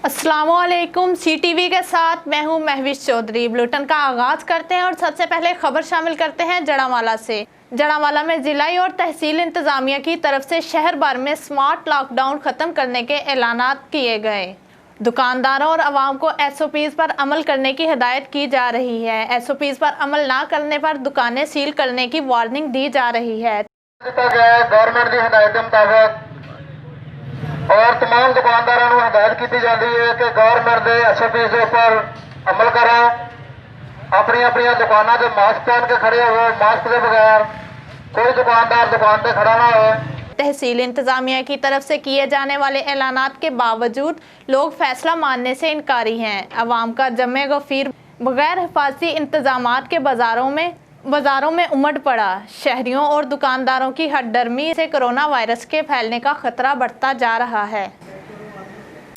अस्सलामुअलैकुम। CTV के साथ मैं हूं महविश चौधरी। बुलेटिन का आगाज करते हैं और सबसे पहले खबर शामिल करते हैं जारांवाला से। जारांवाला में जिलाई और तहसील इंतजामिया की तरफ से शहर भर में स्मार्ट लॉकडाउन खत्म करने के ऐलानात किए गए। दुकानदारों और आवाम को SOPs पर अमल करने की हिदायत की जा रही है। SOPs पर अमल ना करने पर दुकानें सील करने की वार्निंग दी जा रही है। गवर्नमेंट की हिदायत के मुताबिक और तमाम दुकानदारों को हिदायत की जाती है कि गवर्नमेंट के SOPs के ऊपर अमल करो। अपनी अपनी दुकानों से मास्क पहन के खड़े हो, मास्क के बगैर कोई दुकानदार दुकान पे खड़ा ना हो। तहसील इंतजामिया की तरफ से किए जाने वाले ऐलानात के बावजूद लोग फैसला मानने से इनकारी हैं। अवाम का जमे गफीर बगैर हिफाजती इंतजामात के बाजारों में उमड़ पड़ा। शहरियों और दुकानदारों की हठधर्मी से कोरोना वायरस के फैलने का खतरा बढ़ता जा रहा है।